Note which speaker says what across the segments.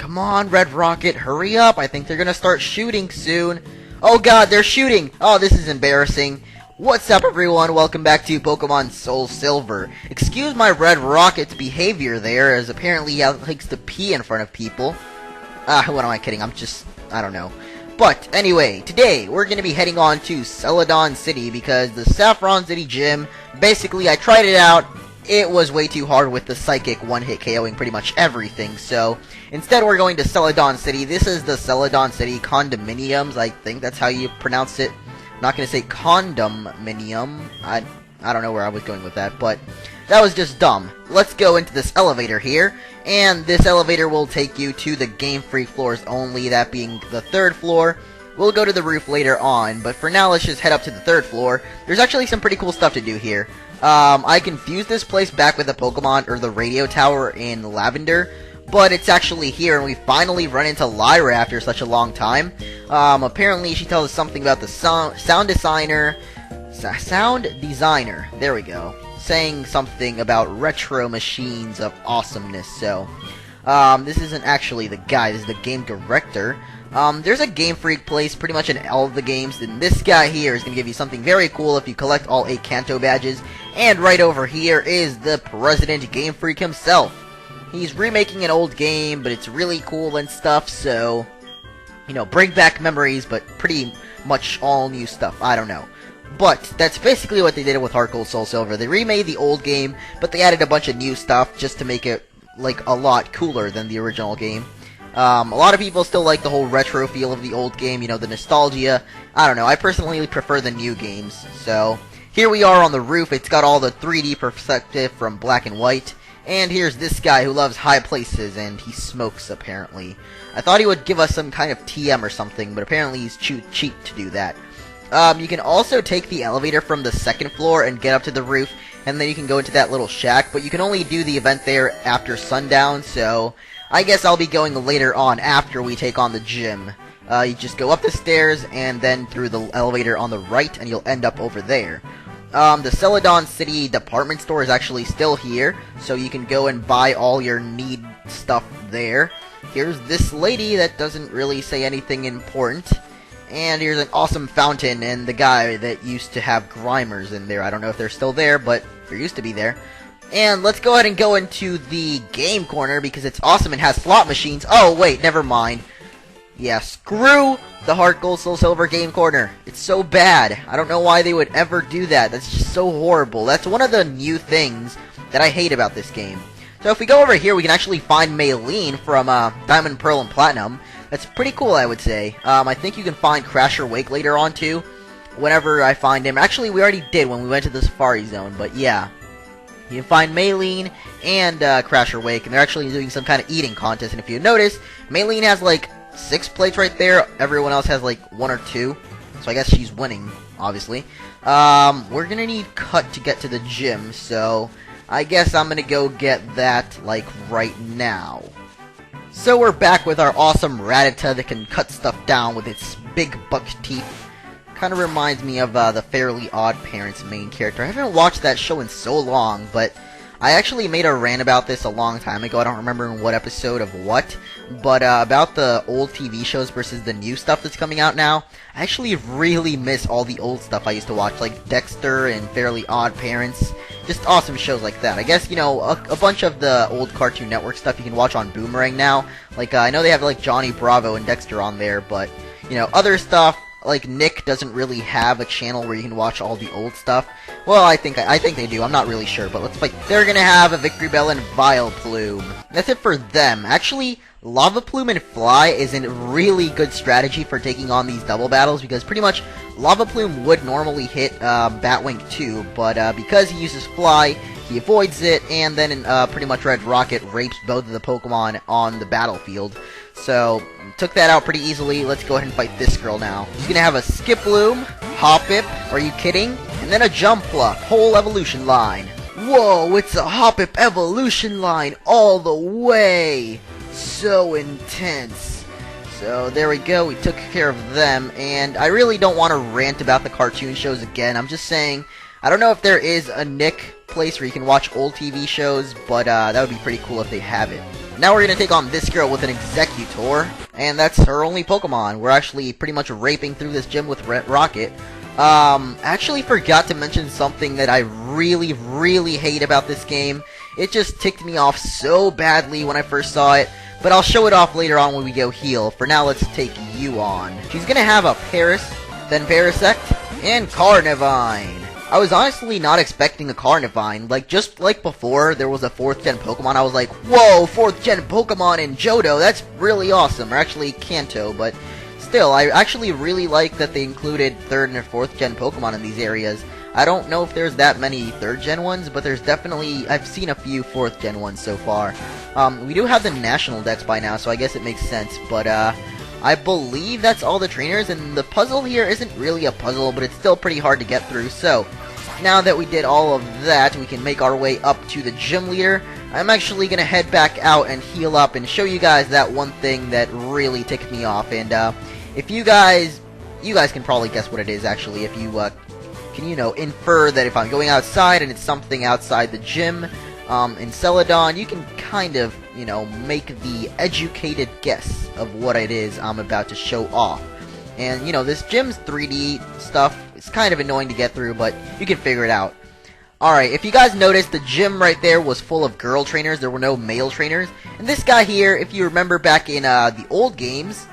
Speaker 1: Come on, Red Rocket, hurry up. I think they're gonna start shooting soon. Oh god, they're shooting! Oh, this is embarrassing. What's up, everyone? Welcome back to Pokemon SoulSilver. Excuse my Red Rocket's behavior there, as apparently he likes to pee in front of people. What am I kidding? I don't know. But, anyway, today, we're gonna be heading on to Celadon City, because the Saffron City Gym, basically, I tried it out. It was way too hard with the Psychic one-hit KOing pretty much everything, so instead we're going to Celadon City. This is the Celadon City Condominiums, I think that's how you pronounce it. I'm not going to say Condominium. I don't know where I was going with that, but that was just dumb. Let's go into this elevator here, and this elevator will take you to the Game Freak floors only, that being the 3rd floor. We'll go to the roof later on, but for now let's just head up to the 3rd floor. There's actually some pretty cool stuff to do here. I confused this place back with the Pokemon, or the radio tower in Lavender, but it's actually here, and we finally run into Lyra after such a long time. Apparently she tells us something about the sound designer, there we go, saying something about retro machines of awesomeness, so, this isn't actually the guy, this is the game director. There's a Game Freak place pretty much in all of the games, and this guy here is going to give you something very cool if you collect all 8 Kanto badges. And right over here is the President Game Freak himself. He's remaking an old game, but it's really cool and stuff, so, you know, bring back memories, but pretty much all new stuff, I don't know. But that's basically what they did with Heart Gold SoulSilver. They remade the old game, but they added a bunch of new stuff just to make it, like, a lot cooler than the original game. A lot of people still like the whole retro feel of the old game, you know, the nostalgia. I don't know, I personally prefer the new games. So, here we are on the roof. It's got all the 3D perspective from black and white. And here's this guy who loves high places, and he smokes, apparently. I thought he would give us some kind of TM or something, but apparently he's too cheap to do that. You can also take the elevator from the 2nd floor and get up to the roof, and then you can go into that little shack, but you can only do the event there after sundown, so I guess I'll be going later on after we take on the gym. You just go up the stairs and then through the elevator on the right, and you'll end up over there. The Celadon City department store is actually still here, so you can go and buy all your need stuff there. Here's this lady that doesn't really say anything important. And here's an awesome fountain and the guy that used to have Grimers in there. I don't know if they're still there, but they used to be there. And let's go ahead and go into the game corner because it's awesome and has slot machines. Oh, wait, never mind. Yeah, screw the Heart Gold SoulSilver game corner. It's so bad. I don't know why they would ever do that. That's just so horrible. That's one of the new things that I hate about this game. So if we go over here, we can actually find Maylene from Diamond, Pearl, and Platinum. That's pretty cool, I would say. I think you can find Crasher Wake later on, too, whenever I find him. Actually, we already did when we went to the Safari Zone, but yeah. You can find Maylene and Crasher Wake, and they're actually doing some kind of eating contest. And if you notice, Maylene has like 6 plates right there. Everyone else has like 1 or 2. So I guess she's winning, obviously. We're gonna need Cut to get to the gym, so I guess I'm gonna go get that like right now. So we're back with our awesome Rattata that can cut stuff down with its big buck teeth. Kind of reminds me of the Fairly Odd Parents main character. I haven't watched that show in so long, but I actually made a rant about this a long time ago. I don't remember in what episode of what, but about the old TV shows versus the new stuff that's coming out now. I actually really miss all the old stuff I used to watch, like Dexter and Fairly Odd Parents. Just awesome shows like that. I guess, you know, a bunch of the old Cartoon Network stuff you can watch on Boomerang now. Like, I know they have, like, Johnny Bravo and Dexter on there, but, you know, other stuff, like, Nick doesn't really have a channel where you can watch all the old stuff. Well, I think they do. I'm not really sure, but let's fight. They're gonna have a Victreebel and Vileplume. That's it for them. Actually, Lava Plume and Fly is a really good strategy for taking on these double battles, because pretty much Lava Plume would normally hit Batwing too, but because he uses Fly, he avoids it, and then pretty much Red Rocket rapes both of the Pokemon on the battlefield. So, took that out pretty easily. Let's go ahead and fight this girl now. He's gonna have a Skiploom, Hoppip, are you kidding? And then a Jumpluff, whole evolution line. Whoa, it's a Hoppip evolution line all the way! So intense. So there we go, we took care of them, and I really don't want to rant about the cartoon shows again. I'm just saying, I don't know if there is a Nick place where you can watch old TV shows, but that would be pretty cool if they have it. Now we're going to take on this girl with an Execute thar, and that's her only Pokemon. We're actually pretty much raping through this gym with Red Rocket. Actually forgot to mention something that I really, really hate about this game. It just ticked me off so badly when I first saw it, but I'll show it off later on when we go heal. For now, let's take you on. She's gonna have a Paris, then Parasect, and Carnivine. I was honestly not expecting a Carnivine. Like, just like before, there was a 4th gen Pokemon, I was like, whoa, 4th gen Pokemon in Johto, that's really awesome. Or actually, Kanto, but still, I actually really like that they included 3rd and 4th gen Pokemon in these areas. I don't know if there's that many 3rd gen ones, but there's definitely, I've seen a few 4th gen ones so far. We do have the National Dex by now, so I guess it makes sense, but I believe that's all the trainers, and the puzzle here isn't really a puzzle, but it's still pretty hard to get through. So, now that we did all of that, we can make our way up to the gym leader. I'm actually going to head back out and heal up and show you guys that one thing that really ticked me off. And if you guys can probably guess what it is, actually, if you can, infer that if I'm going outside and it's something outside the gym in Celadon, you can kind of, make the educated guess of what it is I'm about to show off. And, this gym's 3D stuff is kind of annoying to get through, but you can figure it out. Alright, if you guys noticed, the gym right there was full of girl trainers. There were no male trainers. And this guy here, if you remember back in the old games,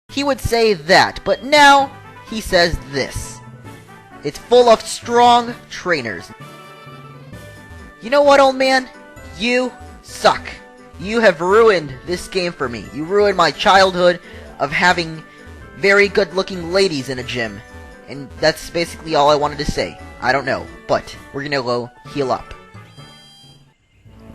Speaker 1: he would say that. But now, he says this. It's full of strong trainers. You know what, old man? You suck. You have ruined this game for me. You ruined my childhood of having very good-looking ladies in a gym. And that's basically all I wanted to say. I don't know, but we're gonna go heal up.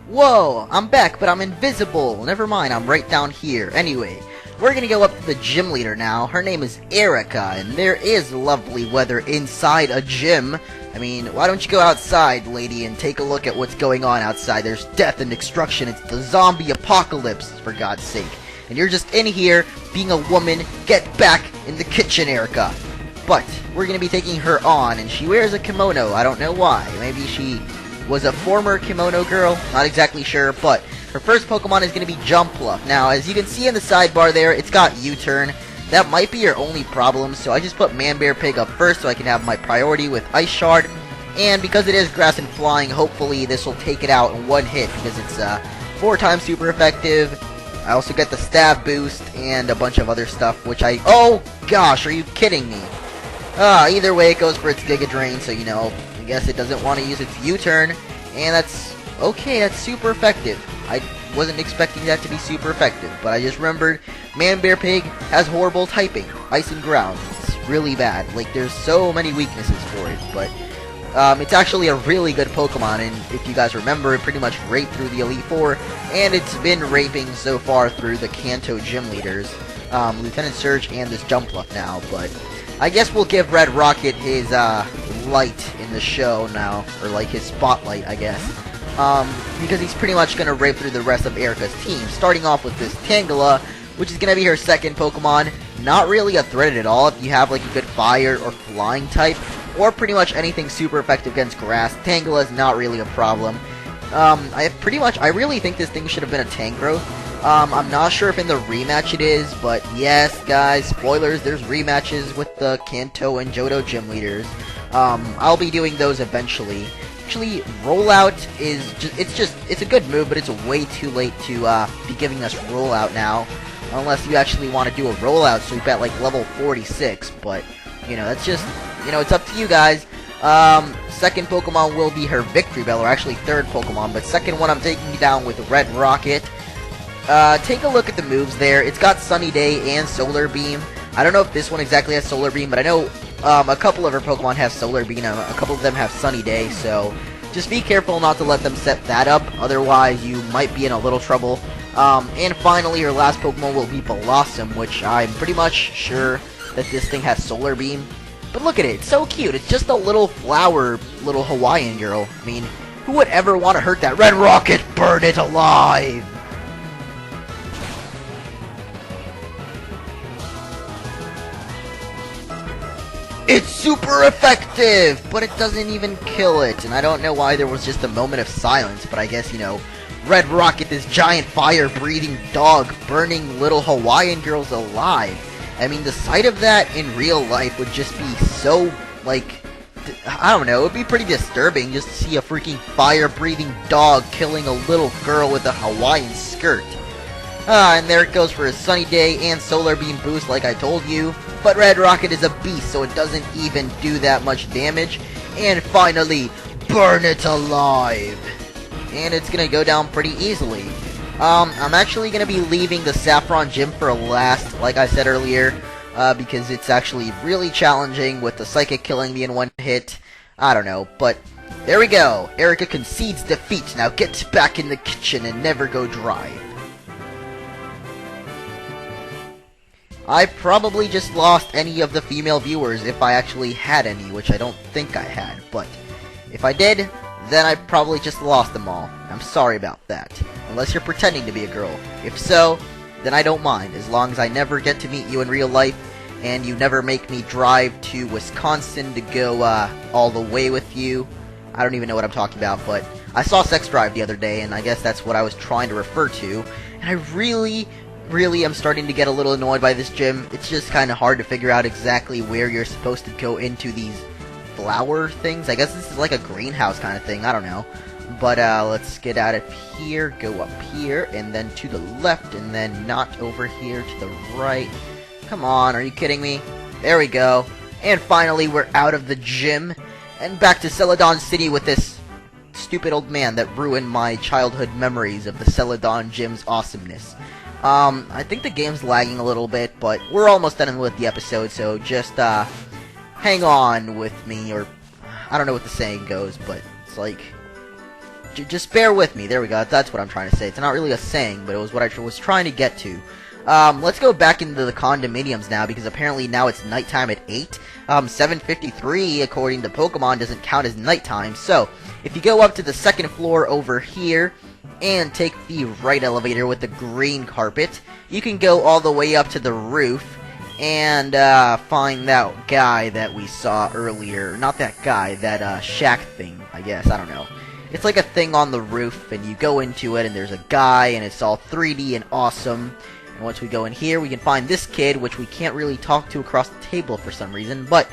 Speaker 1: Whoa, I'm back, but I'm invisible. Never mind, I'm right down here. Anyway, we're gonna go up to the gym leader now. Her name is Erika, and there is lovely weather inside a gym. I mean, why don't you go outside, lady, and take a look at what's going on outside. There's death and destruction. It's the zombie apocalypse, for God's sake. And you're just in here, being a woman. Get back in the kitchen, Erika. But we're going to be taking her on, and she wears a kimono. I don't know why. Maybe she was a former kimono girl. Not exactly sure, but her first Pokemon is going to be Jumpluff. Now, as you can see in the sidebar there, it's got U-turn. That might be your only problem, so I just put Man-Bear-Pig up first so I can have my priority with Ice Shard. And because it is grass and flying, hopefully this will take it out in one hit, because it's 4 times super effective. I also get the stab boost and a bunch of other stuff, which oh gosh, are you kidding me? Either way, it goes for its Giga Drain, so I guess it doesn't want to use its U-turn, and that's okay, that's super effective. I wasn't expecting that to be super effective, but I just remembered Man-Bear-Pig has horrible typing, Ice and Ground. It's really bad. Like, there's so many weaknesses for it, but it's actually a really good Pokemon, and if you guys remember, it pretty much raped through the Elite Four, and it's been raping so far through the Kanto gym leaders, Lieutenant Surge and this Jumpluff now, but I guess we'll give Red Rocket his light in the show now, or like his spotlight, I guess. Because he's pretty much going to rape through the rest of Erika's team, starting off with this Tangela, which is going to be her second Pokemon. Not really a threat at all if you have like a good fire or flying type, or pretty much anything super effective against grass. Tangela is not really a problem. I really think this thing should have been a Tangrowth. I'm not sure if in the rematch it is, but yes, guys, spoilers, there's rematches with the Kanto and Johto gym leaders. I'll be doing those eventually. Actually, Rollout is it's a good move, but it's way too late to be giving us Rollout now. Unless you actually want to do a Rollout sweep at like level 46, but, that's just, it's up to you guys. Second Pokemon will be her Victreebel, or actually third Pokemon, but second one I'm taking down with Red Rocket. Take a look at the moves there. It's got Sunny Day and Solar Beam. I don't know if this one exactly has Solar Beam, but I know a couple of her Pokemon have Solar Beam, a couple of them have Sunny Day, so just be careful not to let them set that up, otherwise you might be in a little trouble. And finally, her last Pokemon will be Blossom, which I'm pretty much sure that this thing has Solar Beam. But look at it, it's so cute. It's just a little flower, little Hawaiian girl. I mean, who would ever want to hurt that? Red Rocket, burn it alive! It's super effective, but it doesn't even kill it. And I don't know why there was just a moment of silence, but I guess, Red Rocket, this giant fire-breathing dog, burning little Hawaiian girls alive. I mean, the sight of that in real life would just be so, like, I don't know, it would be pretty disturbing just to see a freaking fire-breathing dog killing a little girl with a Hawaiian skirt. And there it goes for a sunny day and solar beam boost like I told you. But Red Rocket is a beast, so it doesn't even do that much damage. And finally, burn it alive. And it's gonna go down pretty easily. I'm actually gonna be leaving the Saffron Gym for last, like I said earlier, because it's actually really challenging with the Psychic killing me in one hit. I don't know, but there we go. Erika concedes defeat. Now get back in the kitchen and never go dry. I probably just lost any of the female viewers if I actually had any, which I don't think I had, but if I did, then I probably just lost them all. I'm sorry about that. Unless you're pretending to be a girl. If so, then I don't mind, as long as I never get to meet you in real life, and you never make me drive to Wisconsin to go all the way with you. I don't even know what I'm talking about, but I saw Sex Drive the other day, and I guess that's what I was trying to refer to, and I really am starting to get a little annoyed by this gym. It's just kind of hard to figure out exactly where you're supposed to go into these flower things. I guess this is like a greenhouse kind of thing. I don't know. But let's get out of here, go up here, and then to the left, and then not over here to the right. Come on, are you kidding me? There we go. And finally, we're out of the gym, and back to Celadon City with this stupid old man that ruined my childhood memories of the Celadon Gym's awesomeness. I think the game's lagging a little bit, but we're almost done with the episode, so just, hang on with me, or, I don't know what the saying goes, but it's like, just bear with me. There we go, that's what I'm trying to say. It's not really a saying, but it was what I was trying to get to. Let's go back into the condominiums now, because apparently now it's nighttime at 8. 7:53, according to Pokemon, doesn't count as nighttime, so, if you go up to the second floor over here, and take the right elevator with the green carpet, you can go all the way up to the roof, and, find that guy that we saw earlier. Not that guy, that, shack thing, I guess, I don't know. It's like a thing on the roof, and you go into it, and there's a guy, and it's all 3D and awesome. And once we go in here, we can find this kid, which we can't really talk to across the table for some reason, but,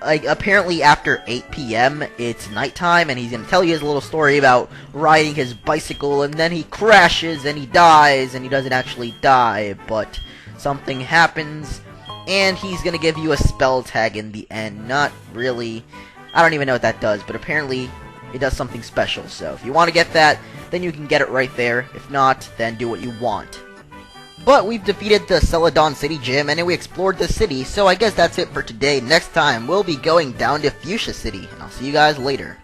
Speaker 1: like, apparently after 8 p.m., it's nighttime, and he's gonna tell you his little story about riding his bicycle, and then he crashes, and he dies, and he doesn't actually die, but something happens, and he's gonna give you a spell tag in the end. Not really, I don't even know what that does, but apparently it does something special, so if you want to get that, then you can get it right there. If not, then do what you want. But we've defeated the Celadon City Gym, and then we explored the city, so I guess that's it for today. Next time, we'll be going down to Fuchsia City, and I'll see you guys later.